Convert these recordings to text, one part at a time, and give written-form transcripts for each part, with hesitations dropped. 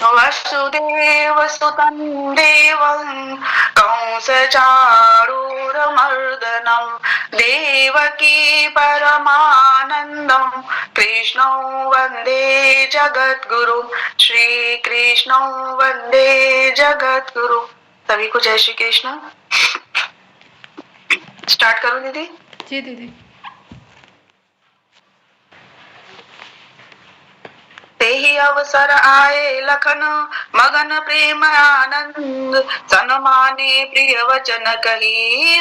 वसुदेवसुतं देवं कंसचाणूरमर्दनं देवकी परमानन्दं कृष्णं वन्दे जगद्गुरु श्री कृष्णं वन्दे जगद्गुरु। सभी को जय श्री कृष्ण। स्टार्ट करूं दीदी? जी दीदी। तेहि अवसर आए लखन मगन प्रेम आनंद सनमाने प्रिय वचन कही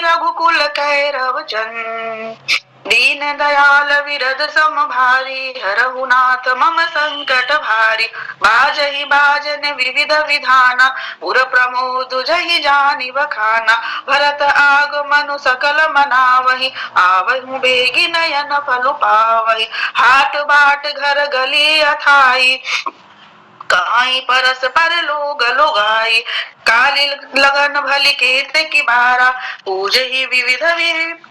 रघुकुल कैरव चंद दीन दयाल विरद सम भारी हरहु नाथ मम संकट भारी बाजहि बाजन विविध विधाना पुर प्रमोद जहि जानि बखाना भरत आगमनु सकल मनावहि आवहु बेगी नयन फल पावहि हाट बाट घर गली अथाई काई परस पर लोग लोगाई काली लगन भली केत की बारा पूज ही विविध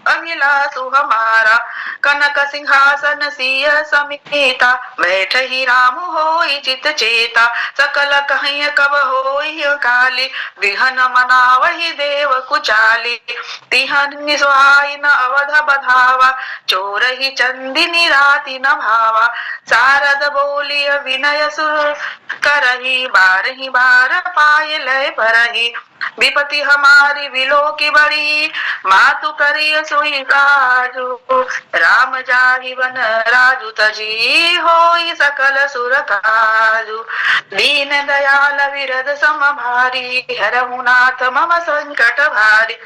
अभिलाषु हमारा कनक सिंहासन सिय समेता बैठ ही राम होई चित चेता सकल कहिय कब होई काली विहन मनावहि देव कुचाली तिहन सुहाई न अवध बधावा चोर ही चंदिनी राति न भावा शारद बोलिय विनय सुर करही बारही बार पाए लय परही विपति हमारी विलो की बड़ी मातु करिय सोई काजू राम जाहि वन राजू तजी होई सकल सुर काजू दीन दयाल विरद सम भारी हरहु नाथ मम संकट भारी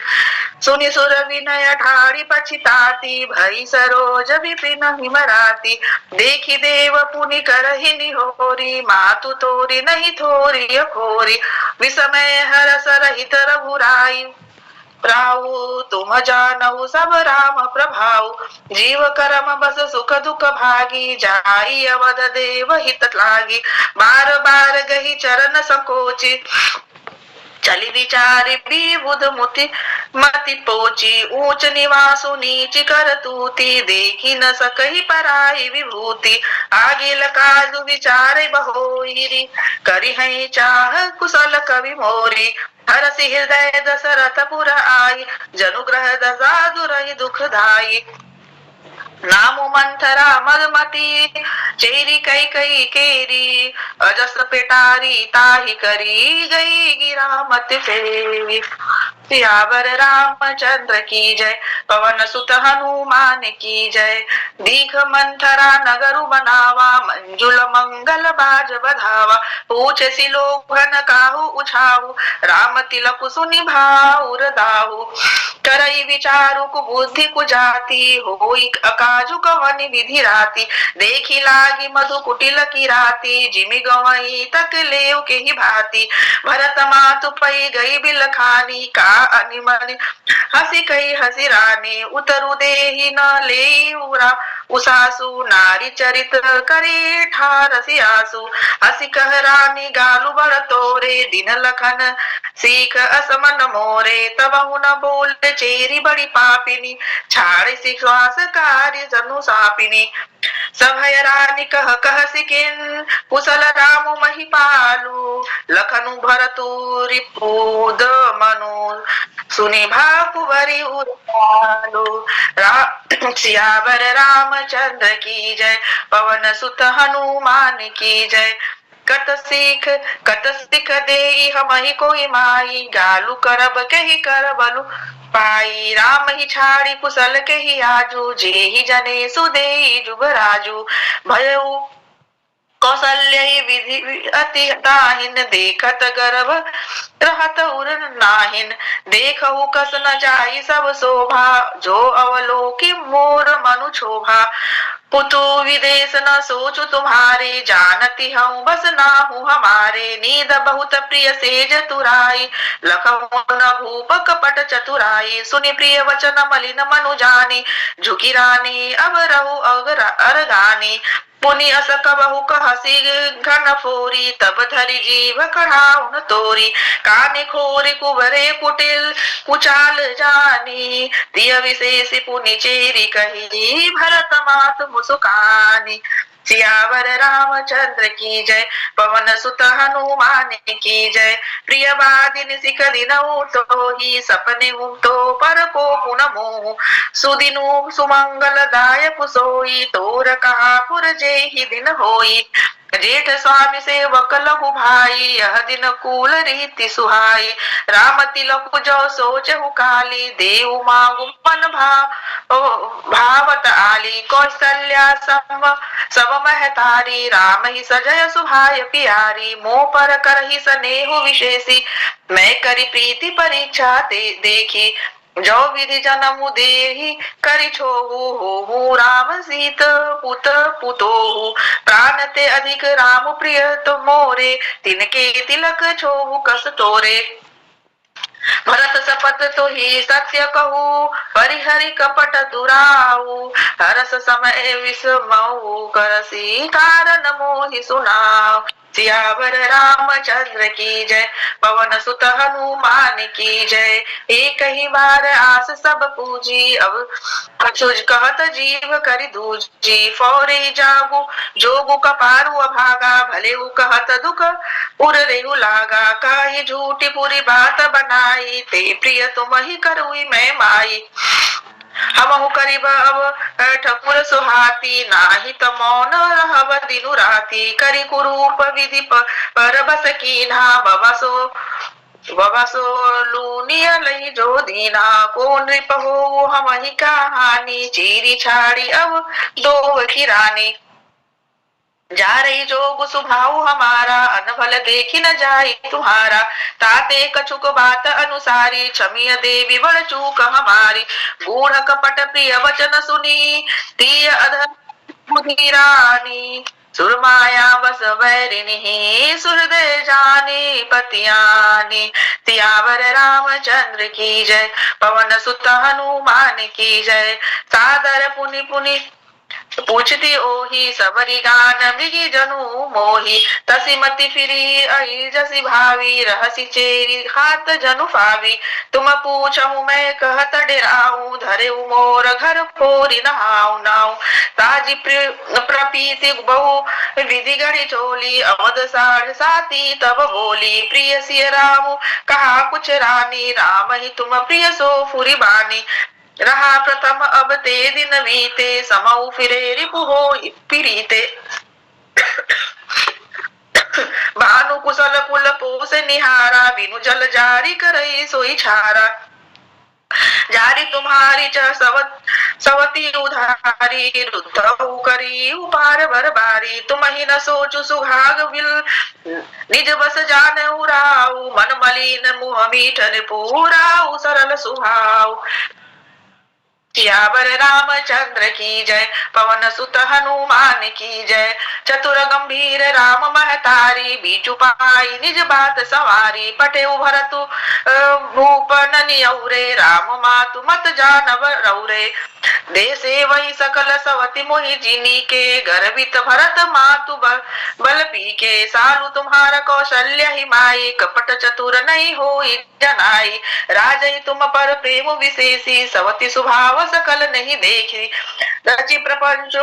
सुनि सुर विनय ठाड़ी पछिताती भई सरोज विपिन हिमराती देखी देव पुनि करहि निहोरी मातु तोरी नहीं थोरी खोरी विसमय हरस रहित रघुराई राहु तुम जानऊ सब राम प्रभाऊ जीव करम बस सुख दुख भागी जाई अवध देव हित लागी बार बार गही चरण संकोची चली विचारी बुध मुति मति पोची ऊंच निवासु नीच कर तूती देखी न सकही पराई विभूति आगे लकाजु विचारे बहोरी करी है चाह कुशल कवि मोरी हरसि हृदय दशरथ पुर आई जनुग्रह दशा दुरहि दुखदाई नामु मंथरा मदमती चेरी कई कई केरी अजस पेटारी ताही करी गई गिरा मत फेरी सियावर रामचंद्र की जय पवन सुत हनुमान की जय दीघ मंथरा नगरु बनावा मंजुल मंगल बाज बधावा पूछ सिलोभन काहू उछाऊ राम तिलक सुनि भाउर दाऊ करई विचारु बुद्धि कुजाती होई अकाजु कवनि विधि राती देखी लागी मधु कुटिल की राती जिमि गवई तक लेव के ही भांति भरत मातु पई गई बिलखानी का अनिमनि हसी कही हसी रानी उतरु देहि न ले उरा उसासु नारी चरित करे ठारसी आसु हसी कह रानी गालु बड़ तोरे दिन लखन सीख असमन मोरे तब न बोल चेरी बड़ी पापिनी छाड़ श्वास कार्य जनु सापिनी सभय रानी कह सिकिन कुशल राम महिपालु लखनु भरतु रिपुद मनु सुनि भाकुवरी उदालु सियावर रामचंद्र की जय पवन सुत हनुमान की जय कत सीख दे हमहि कोई माई गालू करब कही करबलु पाई राम ही छाड़ी कुशल के ही आजू जे ही जने सुदे जुगराजू भयऊ कौशल्य विधि अति ताहिन देखत गर्भ रहत उर नाहिन देखहु कस न जाई सब शोभा जो अवलोकी मोर मनु शोभा पुतु विदेश न सोचु तुम्हारे जानती हूँ बस ना हूँ हमारे नींद बहुत प्रिय सेज तुराई लखहु न भूप कपट चतुराई सुनि प्रिय वचन मलिन मनु जानी झुकी रानी अब रहु अरगानी पुनि अस कबहु कहसी घन फोरी तब धरि जीव कढ़ाउन तोरी काने खोरी कुबरे कुटिल कुचाल जानी तिय विशेष पुनि चेरी कही भरत मात मुसुकानी सियावर रामचंद्र की जय। पवन सुत हनुमान की जय। प्रिय बादिन सिख दिनऊ तो ही सपने तो पर को पुन मोह। सुदिनु सुमंगल दायक सोई तोर कहा पुर जे ही दिन होई। जेठ स्वामी सेवक लहु भाई यह दिन कूल रीति सुहाई। राम तिलक जो सोचहु काली देव मांगु मन भावत आली। कौशल्या सब महतारी राम ही सजय सुभाय पियारी। मोह पर करहि स्नेह विशेषी मैं करी प्रीति परीक्षा देखी। जो विधि जन्म देहि करि छोहु होहु राम सीत पुत पुतोहु। प्राण ते अधिक राम प्रिय तो मोरे तिनके तिलक छोहु कस तोरे। भरत सपत तो ही सत्य कहू परिहरि कपट दुराऊ। हरस समय विस्मऊ करसी कारण मोहि सुनाऊ। सियावर रामचंद्र की जय। पवन सुत हनुमान की जय। एक ही बार आस सब पूजी अब कछुज कहत जीव करि दूजी। फौरी जागु जोगु कपारु अभागा भले कहत दुख उर रेहु लागा। काहि झूठी पूरी बात बनाई ते प्रिय तुम ही करुई मैं माई। हमहु करीब अब ठकुर सुहाती नाही त मौन रहब दिनु राती। करी कुरूप विधि पर बस कीन्हा बबसो लूनिया लई जो दीना। को नृप हो हम ही कहानी चीरी छाड़ी अब दो की रानी। जा रही जोग सुभाऊ हमारा अनभल देखी न जाई तुम्हारा। ताते कछुक बात अनुसारी क्षमिय देवी बड़ चूक हमारी। गूढ़ कपट प्रिय वचन सुनी तीय अधर बुद्धि रानी। सुरमाया बस बैरिनी सुहृदय जानी पतियानी। सियावर रामचंद्र की जय। पवन सुत हनुमान की जय। सादर पुनि पुनि पूछती ओही सबरी गान मृगी जनु मोही। तसी मति फिरी आई जसी भावी रहसी चेरी हाथ जनु फावी। तुम पूछहु मैं कहत डेराऊ धरे मोर घर फोरी नहाऊ नाऊ। ताजी प्रपीति बहु विधि गढ़ी चोली अवध साढ़ साती तब बोली। प्रिय सिय राम कहा कुछ रानी राम ही तुम प्रिय सो फुरी बानी। रहा प्रथम अब ते दिन बीते समऊ फिरे रिपु हो पीड़िते। भानु कुशल कुल पोस निहारा बिनु जल जारी करई सोई छारा। जारी तुम्हारी सवती उधारी रुद्धऊ करी उपार बरबारी। तुम ही न सोचु सुहाग विल निज बस जान उराऊ। मन मलिन मुह मीठ निपुराऊ सरल सुहाऊ। सियावर रामचंद्र की जय। पवन सुत हनुमान की जय। चतुर गंभीर राम महतारी बीचु पाई निज बात सवारी। पटे भरतु भूप ननियौरे राम मातु मत जानव रौरे। देसे वही सकल सवति मोहि जिनी के गर्वित भरत मातु बल पी के। सालु तुम्हारा कौशल्य ही माई कपट चतुर नहीं होई जनाई। राजई तुम पर प्रेम विशेषी सवति स्वभाव सकल नहीं देखी। रचि प्रपंच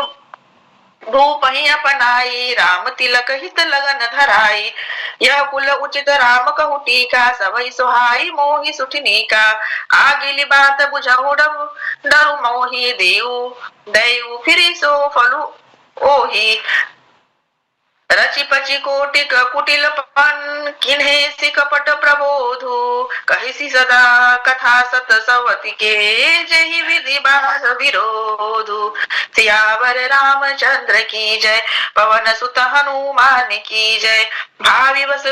भूप ही अपनाई राम तिलक हित लगन धराई। यह कुल उचित राम कहु टीका सबई सुहाई मोहि सुठनी का। आगिली बात बुझाऊ डरु मोहि देऊ फिरी सो फलु ओही। रचि पचि कोटिक कुटिल पन किन्हे सि कपट प्रबोधु। कहिसी सदा कथा सत सवति के जहि विधि बाध विरोधु। सियावर रामचंद्र की जय। पवन सुत हनुमान की जय। भावी बस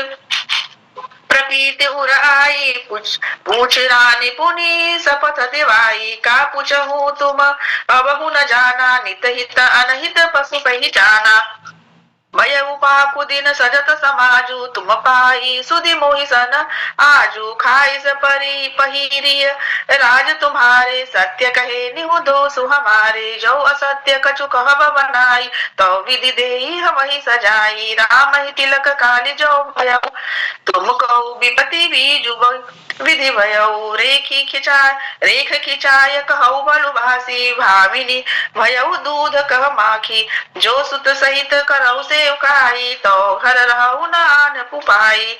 प्रपीति उर आई पूछ रानी पुनि सपथ दिवाई। का पूछहु तुम अबहु न जाना नित हित अनहित पशु पहचाना। भय उपाकु दिन सजत समाजु तुम पाई सुधि मोहि सन आजू। खाई स परी पहिरिय राज तुम्हारे सत्य कहे निहु दोषु हमारे। जो असत्य कछु कहब बनाई तो विधि देहि वही सजाई। राम ही तिलक काली जो भयउ तुम कहु विपति बीजु विधि भयऊ रेख खिचाय कहऊ बलु भासी भामिनी भयऊ दूध कह माखी जो सुत सहित करऊ से उकाई तो घर रहऊ नान पुपाई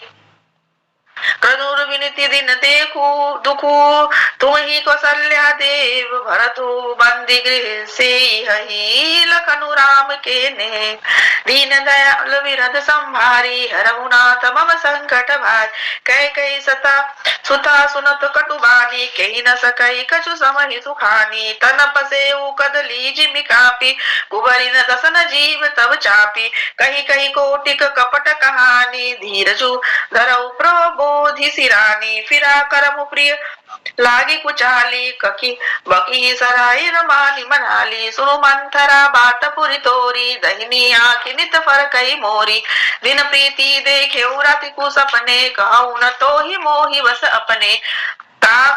क्रदुर विनती दिन देखू दुखू तुम ही कौशल्या देव भरतु बंदी गृह से ही लखनु राम के ने दीन दयाल विरद संभारी हरहुनाथ मम संकट भार कह कही सता सुता सुनत कटुबानी कही न सकई कछु समहि सुखानी तन पसे कदली जिमि कापी कुबरी न दसन जीव तब चापी कही कही कोटिक कपट कहानी धीरजु धरऊ प्रबोधि सिरानी फिरा करम प्रिय लागी कुचाली ककी बकी सराय रमाली मनाली सुनु मंथरा बात पुरी तोरी दहिनी आखि नित फर कई मोरी दिन प्रीति देखे राति को सपने कहू न तो ही मोहि बस अपने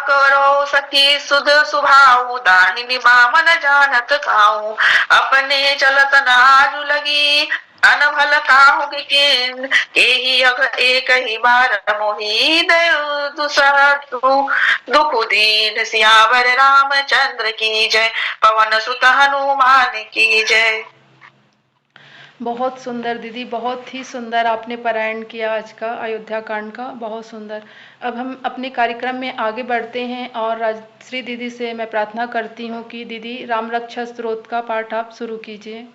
करो सखी सुध सुभाऊ दाहिनी बामन जानत खाऊ अपने चलत नाजु लगी अनभल काहू एही अघ एक ही बार मोही दयु दूसरा दुख दीन सियावर रामचंद्र की जय पवन सुत हनुमान की जय। बहुत सुंदर दीदी, बहुत ही सुंदर आपने पारायण किया आज का अयोध्या कांड का, बहुत सुंदर। अब हम अपने कार्यक्रम में आगे बढ़ते हैं और राजश्री दीदी से मैं प्रार्थना करती हूँ कि दीदी राम रक्षा स्तोत्र का पाठ आप शुरू कीजिए।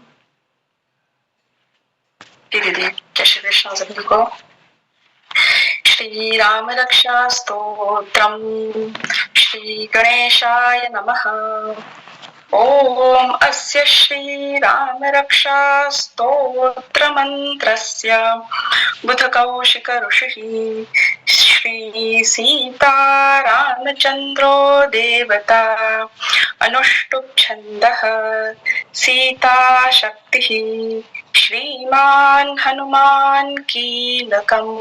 दीदी जय श्री कृष्ण सभी को। श्री राम रक्षा स्तोत्रम श्री गणेशाय नमः। ओम अस्य श्री राम रक्षा स्तोत्र मंत्रस्य बुध कौशिक ऋषिः श्री सीता रामचंद्रो देवता अनुष्टुप् छन्दः सीता शक्तिः श्रीमान हनुमान कीलकम्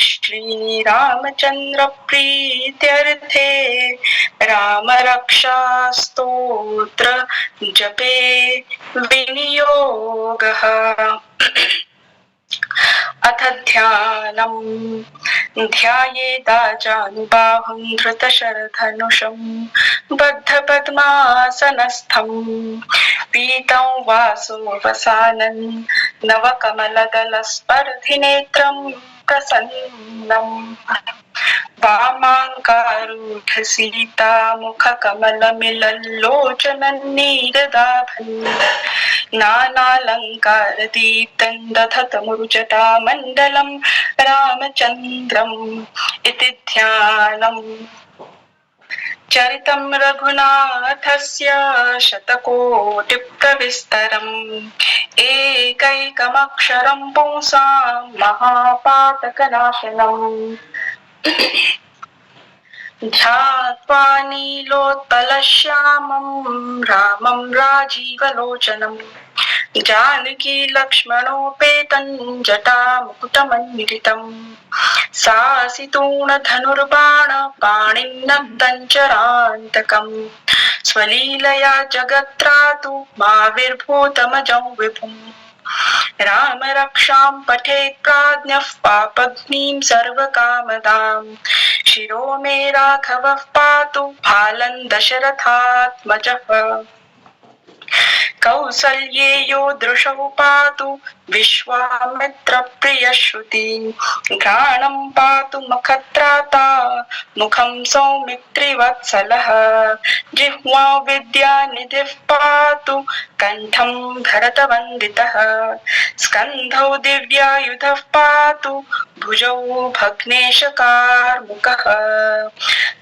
श्री रामचंद्र प्रीत्यर्थे राम रक्षा स्तोत्र जपे विनियोगः। अथ ध्यानम् ध्यायेदाजानुबाहुं धृतशरधनुषं बद्धपद्मासनस्थं पीतं वासोऽवसानं नवकमलदलस्पर्धिनेत्रं प्रसन्नम् वामाङ्कारूढ सीता मुखकमलमिलल्लोचनन्नीरदाभन् नानालङ्कारदीप्तं दधतमुरुजटामण्डलं रामचन्द्रम् इति ध्यानम्। चरितं रघुनाथस्य शतकोटिप्रविस्तरम् एकैकमक्षरं पुंसां महापातकनाशनम् ध्यात्वा नीलोत्पलश्यामं रामं राजीवलोचनं जानकी लक्ष्मणोपेतं जटामुकुटमन्वितं सासितूणधनुर्बाणपाणिन्नक्तं चरान्तकम् स्वलीलया जगत्त्रातु माविर्भूतमजं विभुम् राम रक्षां पठेत् प्राज्ञः पापग्निं सर्वकामदां शिरो मे राघवः पातु बालं दशरथात्मजः कौसल्येयो दृशौ पातु विश्वामित्रप्रियश्रुति घ्राणं पातु मुखत्राता मुखं सौमित्रिवत्सलः जिह्वा विद्यानिधिः पातु कण्ठं भरतवन्दितः स्कन्धौ दिव्यायुधः पातु भुजौ भग्नेशकार्मुकः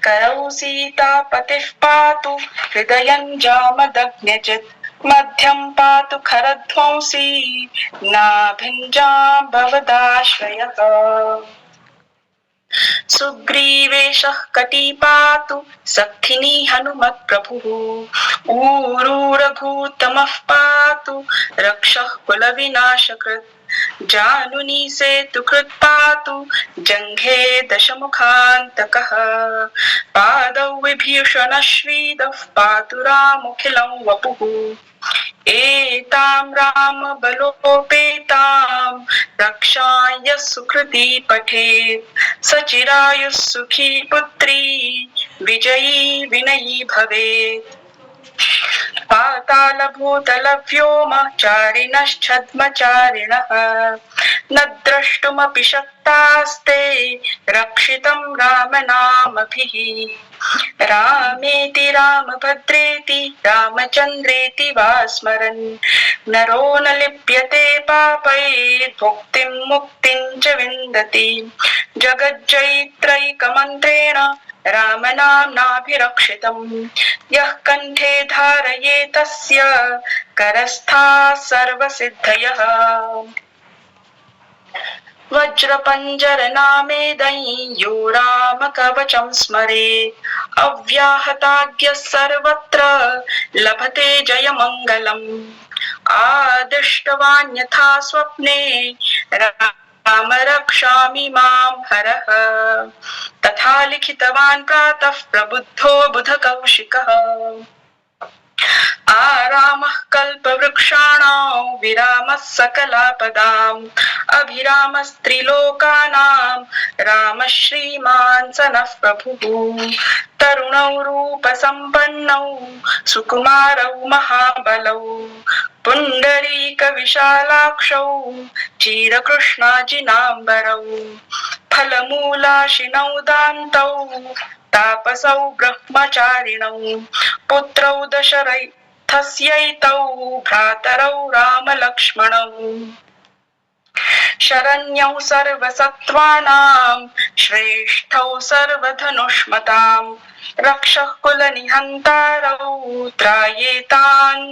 करौ सीतापतिः पातु हृदयं जामदग्न्यजित् मध्यं पातु खरध्वंसी नाभिञ्जाम्बवदाश्रयः सुग्रीवेशः कटी पातु सखिनी हनुमत्प्रभुः ऊरू रघुत्तमः पातु रक्षः कुलविनाशकृत् जानुनी सेतु कृत्पातु जङ्घे दशमुखान्तकः पादौ विभीषणश्रीदः पातु रामोऽखिलं वपुः एतां रामबलोपेतां रक्षाय सुकृती पठेत् स चिरायुः सुखी पुत्री विजयी विनयी भवेत् पातालभूतलव्योमचारिणश्छद्मचारिणः न द्रष्टुमपि शक्तास्ते रक्षितं रामनामभिः रामेति रामभद्रेति रामचन्द्रेति वा स्मरन् नरो न लिप्यते पापैः भुक्तिं मुक्तिं च विन्दति जगज्जयित्रैकमन्त्रेण रामनाम्नाभिरक्षितम् यः कण्ठे धारये तस्य करस्थाः सर्वसिद्धयः वज्रपञ्जरनामेदै यो रामकवचं स्मरेत् अव्याहताज्ञः सर्वत्र लभते जयमङ्गलम् आदिष्टवान् यथा स्वप्ने राम रक्षामि मां हरः तथा लिखितवान् प्रातः प्रबुद्धो बुधकौशिकः आरामः कल्पवृक्षाणां विरामः सकलापदाम् अभिरामस्त्रिलोकानां रामः श्रीमान् स नः प्रभुः तरुणौ रूपसम्पन्नौ सुकुमारौ महाबलौ पुण्डरीकविशालाक्षौ चिरकृष्णाजिनाम्बरौ फलमूलाशिनौ दान्तौ तापसौ ब्रह्मचारिणौ पुत्रौ दशरथस्यैतौ भ्रातरौ रामलक्ष्मणौ शरण्यौ सर्वसत्त्वानां श्रेष्ठौ सर्वधनुष्मतां रक्षः कुलनिहन्तारौ त्रायेतान्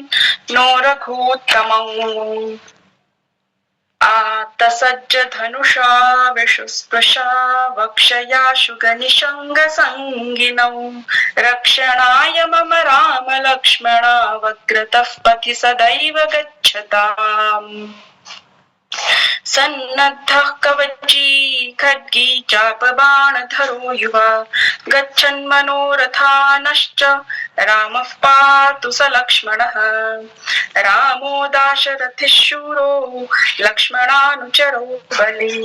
नो रघूत्तमौ आतसज्ज धनुषा विशुस्पृशा वक्षयाशुगनिषङ्गसङ्गिनौ रक्षणाय मम राम लक्ष्मणा वग्रतः पथि सदैव गच्छताम् सन्नद्धः कवची खड्गी चापबाणधरो युवा गच्छन् मनोरथानश्च रामः पातु स लक्ष्मणः रामो दाशरथिः शूरो लक्ष्मणानुचरो बली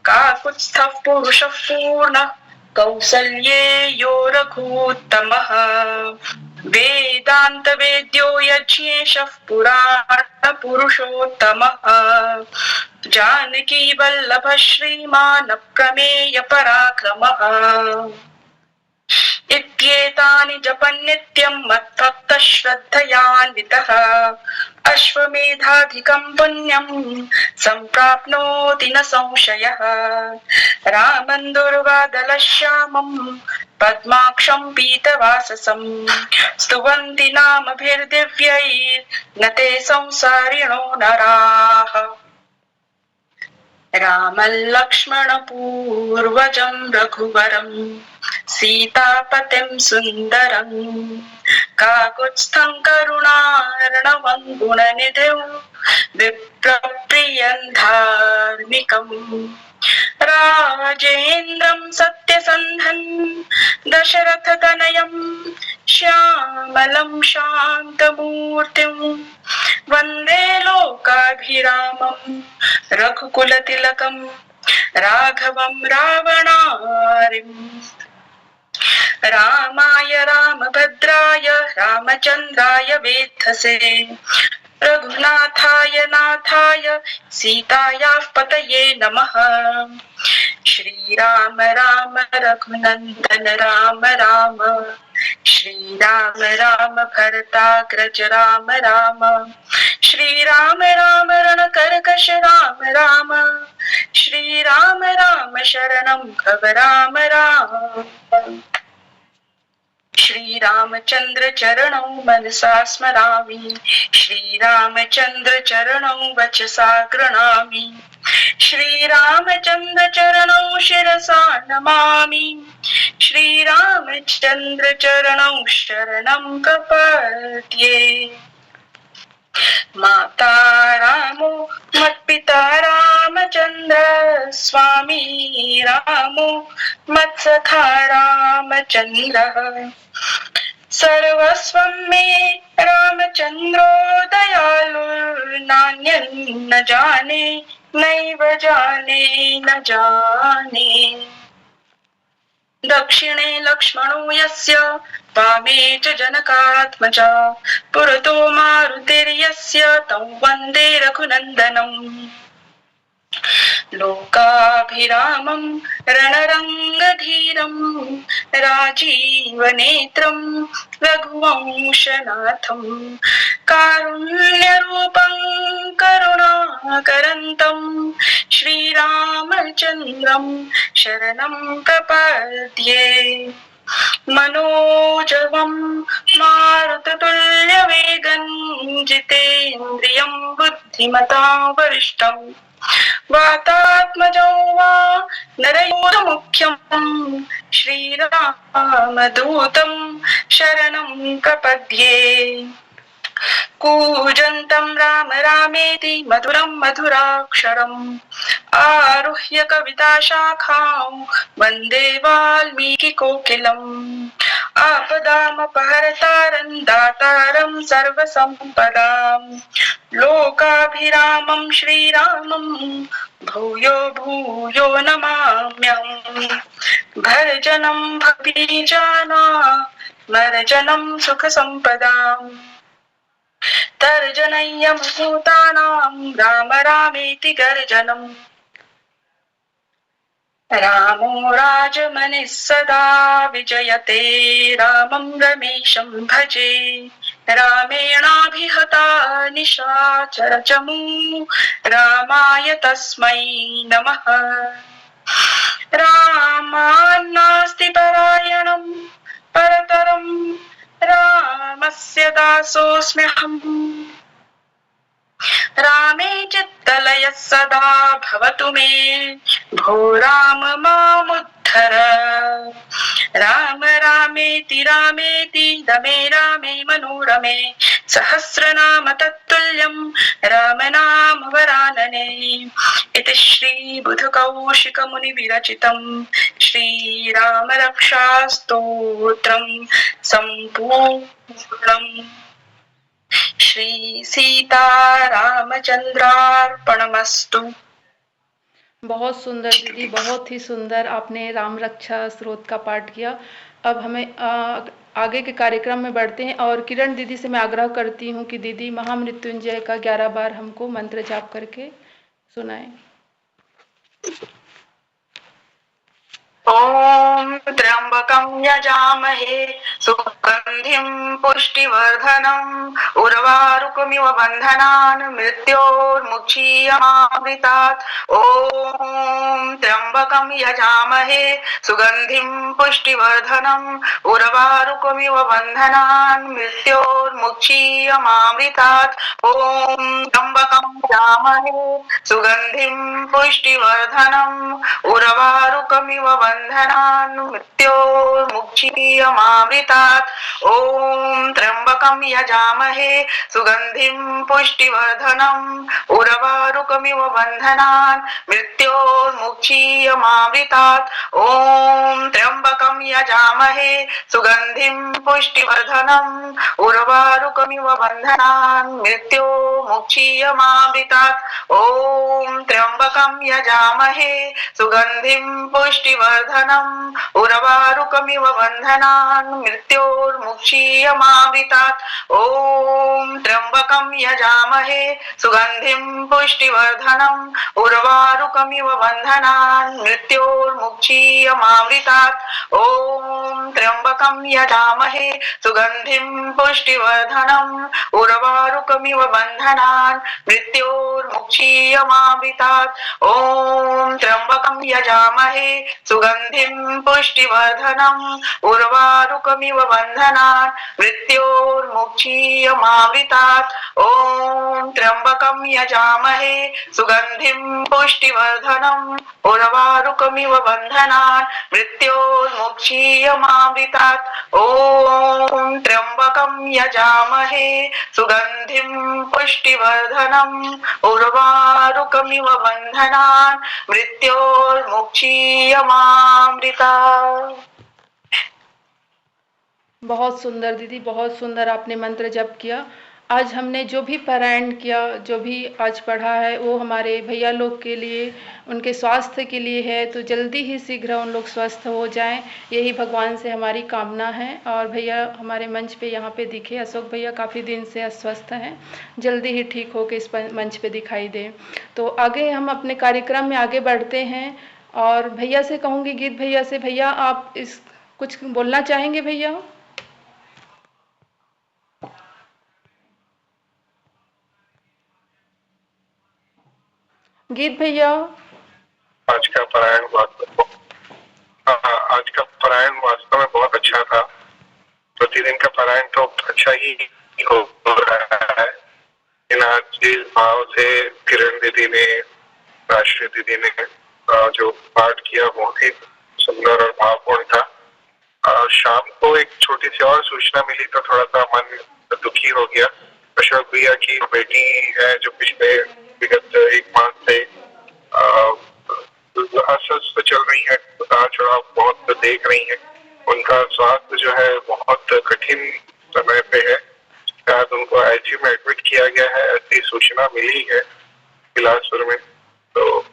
काकुत्स्थः पुरुषः पूर्णः कौसल्ये यो रघूत्तमः वेदांत वेद्यो यज्ञेशः पुराण पुरुषोत्तमः जानकी वल्लभ श्रीमान् प्रमेय पराक्रमः इत्येतानि जपन् नित्यं मद्भक्तः श्रद्धयान्वितः अश्वमेधाधिकं पुण्यं सम्प्राप्नोति न संशयः रामं दुर्वादलश्यामं पद्माक्षं पीतवाससं स्तुवन्ति नामभिर्दिव्यैर्न ते संसारिणो नराः रामलक्ष्मणपूर्वजं रघुवरं सीतापतिं सुन्दरं काकुत्स्थं करुणार्णवं गुणनिधिं विप्रप्रियं धार्मिकम् राजेन्द्रं सत्यसन्धं दशरथतनयं श्यामलं शान्तमूर्तिं वन्दे लोकाभिरामं रघुकुलतिलकं राघवं रावणारिम् रामाय रामभद्राय रामचन्द्राय वेद्धसे रघुनाथाय नाथाय सीतायाः पतये नमः श्रीराम राम रघुनन्दन राम राम श्रीराम राम भरताग्रज राम राम श्रीराम राम रणकर्कश राम राम श्रीराम राम शरणं भव राम राम श्रीरामचन्द्र चरणौ मनसा स्मरामि श्रीरामचन्द्र चरणौ वचसा गृह्णामि श्रीरामचन्द्र चरणौ शिरसा नमामि श्रीरामचन्द्र चरणौ शरणं प्रपद्ये माता रामो मत्पिता रामचन्द्र स्वामी रामो मत्सखा रामचन्द्रः सर्वस्वं मे रामचन्द्रो दयालुर्नान्यन्न जाने नैव जाने न जाने दक्षिणे लक्ष्मणो यस्य वामे च जनकात्मजा पुरतो मारुतिर्यस्य तं वन्दे रघुनन्दनम् लोकाभिरामं रणरङ्गधीरं राजीवनेत्रं रघुवंशनाथं कारुण्यरूपं करुणाकरन्तं श्रीरामचन्द्रं शरणं प्रपद्ये मनोजवं मारुततुल्यवेगं जितेन्द्रियं बुद्धिमतां वरिष्ठम् वातात्मजौ वा नरयोधमुख्यं श्रीरामदूतं शरणं प्रपद्ये कूजन्तं राम रामेति मधुरं मधुराक्षरम् आरुह्य कविताशाखां वन्दे वाल्मीकिकोकिलम् आपदामपहर्तारं दातारं सर्वसम्पदां लोकाभिरामं श्रीरामं भूयो भूयो नमाम्यहम् भर्जनं भक्तिजानामर्जनं सुखसम्पदाम् तर्जनय्यमभूतानां राम रामेति गर्जनम् रामो राजमनिः सदा विजयते रामं रमेशं भजे रामेणाभिहता निशाचरचमू रामाय तस्मै नमः रामान्नास्ति परायणं परतरं रामस्य दासोऽस्म्यहम् रामे चित्तलयः सदा भवतु मे भो राम मामुद्धर राम रामेति रामेति रमे रामे मनोरमे सहस्रनाम तत्तुल्यं रामनाम वरानने इति श्री बुधकौशिकमुनिविरचितं श्रीरामरक्षास्तोत्रं सम्पूर्णम् श्री सीतारामचंद्रार्पणमस्तु। बहुत सुंदर दीदी, बहुत ही सुंदर आपने राम रक्षा स्रोत का पाठ किया। अब हमें आगे के कार्यक्रम में बढ़ते हैं और किरण दीदी से मैं आग्रह करती हूँ कि दीदी महामृत्युंजय का 11 बार हमको मंत्र जाप करके सुनाएं। ओम त्र्यंबकं यजामहे सुगंधिं पुष्टिवर्धनम् उर्वारुकमिव बन्धनान् मृत्योर्मुक्षीयमामृतात्। ओम त्र्यंबकं यजामहे सुगंधिं पुष्टिवर्धनम् उर्वारुकमिव बन्धनान् मृत्योर्मुक्षीयमामृतात्। ओम त्र्यंबकं यजामहे सुगंधिं पुष्टिवर्धनम् उर्वारुकमिव बन्धनान् मृत्योर्मुक्षीयमामृतात्। ओम त्र्यंबकं यजामहे सुगंधिं पुष्टिवर्धनम् उर्वारुकमिव बन्धनान् मृत्योर्मुक्षीयमामृतात्। ओम त्र्यंबकं यजामहे सुगंधिं पुष्टिवर्धनम् उर्वारुकमिव बन्धनान् मृत्योर्मुक्षीयमामृतात्। ओम त्र्यंबकं यजामहे सुगंधिं पुष्टिवर्धनम् उर्वारुकमिव बन्धनान् मृत्योर्मुक्षीयमामृतात्। ओम त्र्यंबकं यजामहे सुगंधिं पुष्टिवर्धनम् उर्वारुकमिव बन्धनान् मृत्योर्मुक्षीयमामृतात्। ओम त्र्यंबकं यजामहे सुगंधिं पुष्टिवर्धनम् उर्वारुकमिव बन्धनान् मृत्योर्मुक्षीयमामृतात्। ओम त्र्यंबकं यजामहे सुगंधिं पुष्टिवर्धनम् उर्वारुकमिव बन्धनान् मृत्योर्मुक्षीयमामृतात्। ओम त्र्यंबकं यजामहे सुगंधिं पुष्टिवर्धनम् उर्वारुकमिव बन्धनान् मृत्योर्मुक्षीयमामृतात्। ॐ त्र्यम्बकं यजामहे सुगन्धिं पुष्टिवर्धनम् उर्वारुकमिव बन्धनान् मृत्योर्मुक्षीयमामृतात्। बहुत सुंदर दीदी, बहुत सुंदर आपने मंत्र जप किया। आज हमने जो भी पारायण किया, जो भी आज पढ़ा है, वो हमारे भैया लोग के लिए, उनके स्वास्थ्य के लिए है। तो जल्दी ही शीघ्र उन लोग स्वस्थ हो जाएं, यही भगवान से हमारी कामना है। और भैया हमारे मंच पे यहाँ पे दिखे, अशोक भैया काफ़ी दिन से अस्वस्थ हैं, जल्दी ही ठीक होके इस मंच पे दिखाई दें। तो आगे हम अपने कार्यक्रम में आगे बढ़ते हैं। और भैया से कहूँगी, गीत भैया से, भैया आप इस कुछ बोलना चाहेंगे भैया? गीत भैया। आज का पारायण आज का पारायण वास्तव में बहुत अच्छा था। प्रतिदिन का पारायण तो अच्छा ही हो रहा है, लेकिन आज जिस भाव से किरण दीदी ने, राष्ट्रीय दीदी ने जो पाठ किया बहुत ही सुंदर और भावपूर्ण था। शाम को एक छोटी सी और सूचना मिली तो थोड़ा सा मन दुखी हो गया। अशोक भैया की बेटी है जो पिछले विगत एक माह से अस्वस्थ चल रही है, उतार चढ़ाव बहुत देख रही है। उनका स्वास्थ्य जो है बहुत कठिन समय पे है। शायद उनको आईसीयू में एडमिट किया गया है, ऐसी सूचना मिली है बिलासपुर में। तो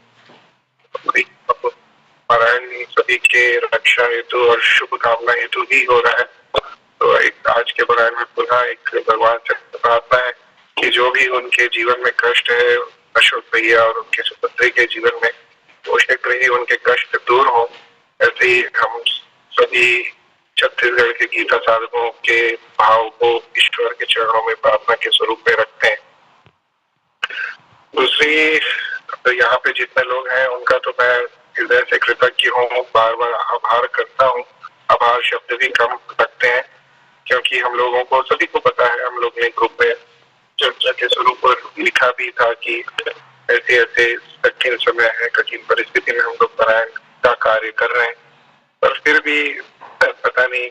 पारायण सभी के रक्षा हेतु और शुभ कामना हेतु ही हो रहा है। तो एक आज के पारायण में पुनः एक भगवान से प्रार्थना है कि जो भी उनके जीवन में कष्ट है, अशोक भैया और उनके सुपुत्री के जीवन में, वो शीघ्र ही उनके कष्ट दूर हो। ऐसे ही हम सभी छत्तीसगढ़ के गीता साधकों के भाव को ईश्वर के चरणों में प्रार्थना के स्वरूप में रखते हैं। दूसरी, तो यहाँ पे जितने लोग हैं उनका तो मैं हृदय से कृतज्ञ हूँ, बार बार आभार करता हूँ। आभार शब्द भी कम रखते हैं क्योंकि हम लोगों को सभी को पता है, हम लोग ने ग्रुप में चर्चा के स्वरूप पर लिखा भी था कि ऐसे ऐसे कठिन समय है, कठिन परिस्थिति में हम लोग पारायण का कार्य कर रहे हैं। पर फिर भी पता नहीं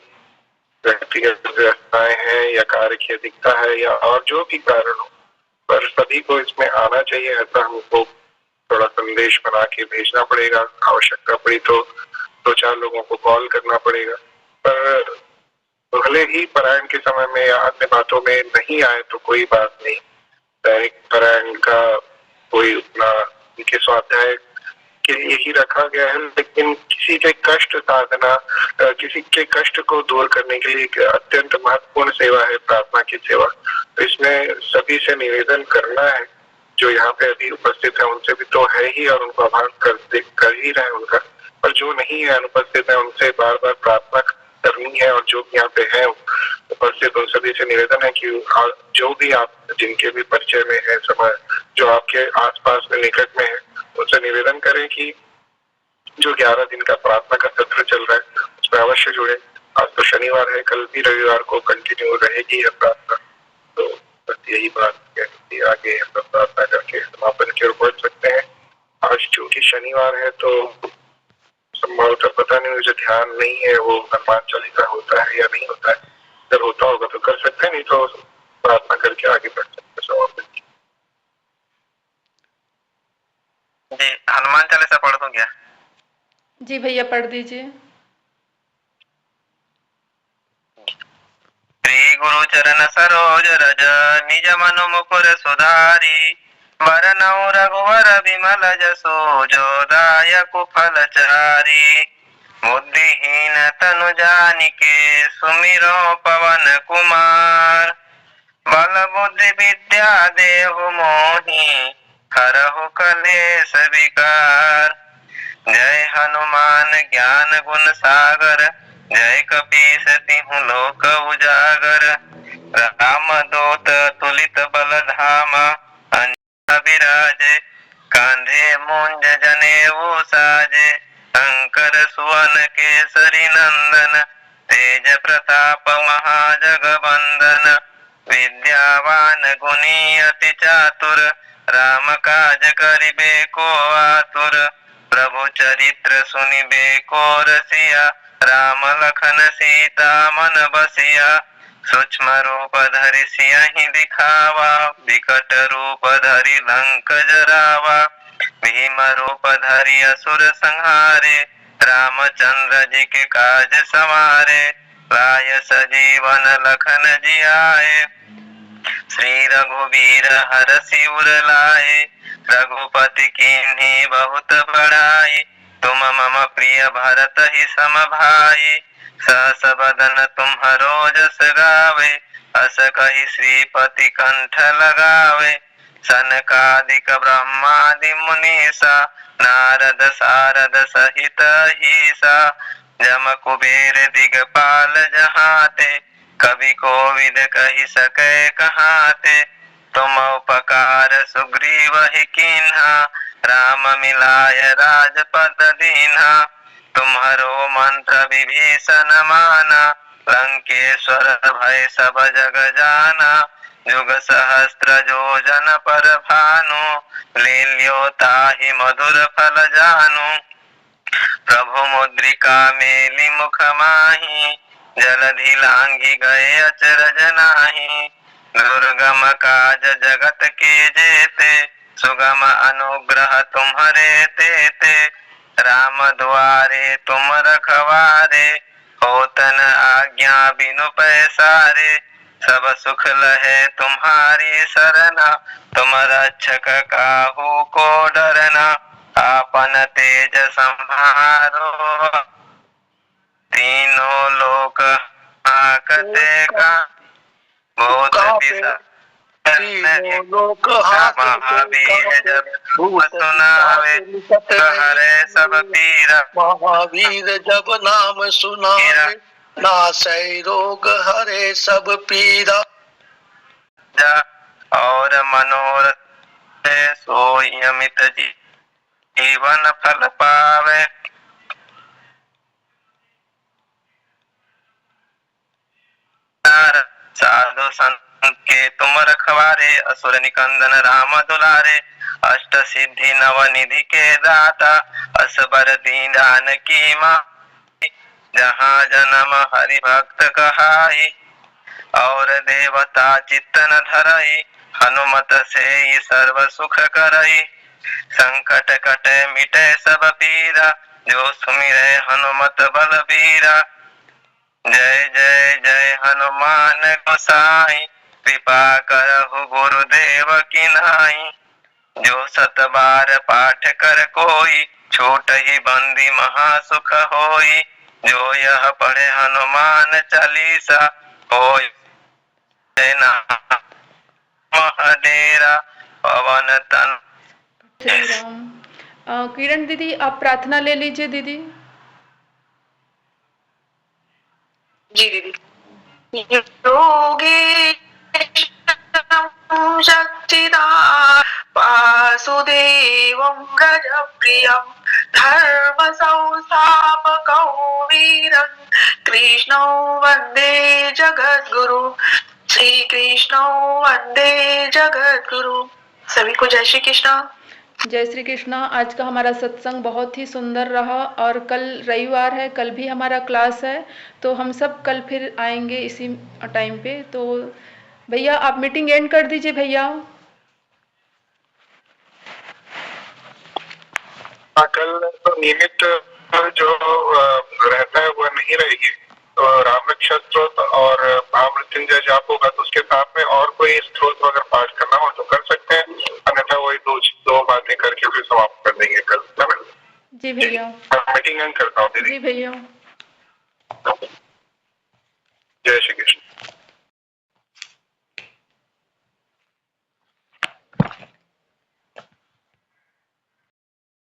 व्यक्तिगत व्यवस्थाएं हैं या कार्य की अधिकता है या और जो भी कारण हो, पर सभी को इसमें आना चाहिए। ऐसा हमको थोड़ा संदेश बना के भेजना पड़ेगा। आवश्यकता पड़ी तो दो चार लोगों को कॉल करना पड़ेगा। पर भले ही पारायण के समय में या अन्य बातों में नहीं आए तो कोई बात नहीं। दैनिक पारायण का कोई उतना उनके स्वाध्याय के लिए ही रखा गया है, लेकिन किसी के कष्ट साधना, किसी के कष्ट को दूर करने के लिए एक अत्यंत महत्वपूर्ण सेवा है प्रार्थना की सेवा। तो इसमें सभी से निवेदन करना है, जो यहाँ पे अभी उपस्थित है उनसे भी तो है ही और उनको आभार कर ही रहे हैं उनका, पर जो नहीं है अनुपस्थित है उनसे बार बार प्रार्थना करनी है। और जो भी यहाँ पे है उपस्थित उन सभी से निवेदन है कि जो भी आप जिनके भी परिचय में है, समय जो आपके आसपास में निकट में है, उनसे निवेदन करें कि जो 11 दिन का प्रार्थना का सत्र चल रहा है उसमें अवश्य जुड़े। आज तो शनिवार है, कल भी रविवार को कंटिन्यू रहेगी यह प्रार्थना। तो बस यही बात है कि आगे हम लोग प्रार्थना करके समापन की ओर बढ़ सकते हैं। आज चूंकि शनिवार है तो संभवतः पता नहीं, मुझे ध्यान नहीं है वो हनुमान चालीसा होता है या नहीं होता है। अगर होता होगा तो कर सकते हैं, नहीं तो प्रार्थना करके आगे बढ़ सकते हैं समापन की। जी हनुमान चालीसा पढ़ दूं क्या? जी भैया पढ़ दीजिए। श्री गुरु चरण सरोज रज निज मनु मुकुर सुधारी वरनौ रघुवर विमल जसो जो दायक फलचारी बुद्धिहीन तनु जानिके सुमिरो पवन कुमार बल बुद्धि विद्या देहु मोहि हरहु कलेश विकार जय हनुमान ज्ञान गुण सागर जय कपीस तिहु लोक उजागर राम दूत तुलित बल धामा अंजनी विराज कांधे मुंज जनेऊ साजे शंकर सुवन केसरी नंदन तेज प्रताप महाजगवंदन विद्यावान गुणी अति चातुर राम काज करिबे को आतुर प्रभु प्रभु चरित्र सुनिबे को रसिया, राम लखन सीता मन बसिया। सूक्ष्म रूप धरि सियहि दिखावा, विकट रूप धरि लंक जरावा। भीम रूप धरि असुर संहारे, रामचंद्र जी के काज संवारे। लाय सजीवन लखन जियाए, श्री रघुवीर हरषि उर लाए। रघुपति कीन्ही बहुत बड़ाई, तुम मम प्रिय भरत ही सम भाई। सहस बदन तुम्हरो जस गावे, अस कहि श्रीपति कंठ लगावे। सनकादिक ब्रह्मादि मुनीसा, नारद सारद सहित ईसा। जम कुबेर दिगपाल जहाते, कवि कोविद कहि सकै कहाते। तुम उपकार सुग्रीव ही कीन्हा, राम मिलाय राजपद दीन्हा। तुम्हरो मंत्र विभीषण माना, लंकेश्वर भय सब जग जाना। युग सहस्त्र योजन पर भानु, लील्यो ताहि मधुर फल जानु। प्रभु मुद्रिका मेलि मुख माहि, जलधि लांघि गए अचरज नाही। दुर्गम काज जगत के जेते, सुगम अनुग्रह तुम्हरे तेते। राम द्वारे तुम रखवारे, होतन आज्ञा बिनु पैसारे। सब सुख लहे तुम्हारी सरना, तुम रक्षक काहू को डरना। आपन तेज संहारो, तीनों लोक हाकते का। भूत लोक महावीर जब सुनावे, हरे सब पीरा। महावीर जब नाम सुनावे, नासै रोग हरे सब पीरा। और मनोरथ सोई अमित जीवन फल पावे। साधु संत के तुम रखवारे, असुर निकंदन राम दुलारे। अष्ट सिद्धि नव निधि के दाता, असबर दीन जानकी मां। जहाँ जन्म हरि भक्त कहाई, और देवता चित्तन धरई। हनुमत से सर्व सुख करई, संकट कटे मिटे सब पीरा। जो सुमिरै हनुमत बलबीरा, जय जय जय हनुमान गोसाई। कृपा करहु गुरुदेव की नाई, जो सत बार पाठ कर कोई। छूट ही बंदी महासुख होई, जो यह पढ़े हनुमान चालीसा। होय डेरा पवन तन। श्री राम। किरण दीदी आप प्रार्थना ले लीजिए दीदी। जी दीदी। योगेश शक्तिदा वासुदेवं गजप्रियं, धर्म संस्थापकौ वीरं। कृष्णो वंदे जगद्गुरु, श्री कृष्णो वंदे जगद्गुरु। सभी को जय श्री कृष्ण। जय श्री कृष्णा। आज का हमारा सत्संग बहुत ही सुंदर रहा और कल रविवार है, कल भी हमारा क्लास है, तो हम सब कल फिर आएंगे इसी टाइम पे। तो भैया आप मीटिंग एंड कर दीजिए भैया। कल तो नियमित जो रहता है वह नहीं रहेगी, तो राम रक्षा स्त्रोत और महामृत्युंजय जाप होगा, तो उसके साथ में और कोई स्त्रोत अगर पाठ करना हो तो कर सकते हैं, अन्यथा वही दो बातें करके फिर समाप्त कर देंगे कल, है ना? जी भैया। मीटिंग एंड करता हूँ दीदी। जी भैया। जय श्री कृष्ण।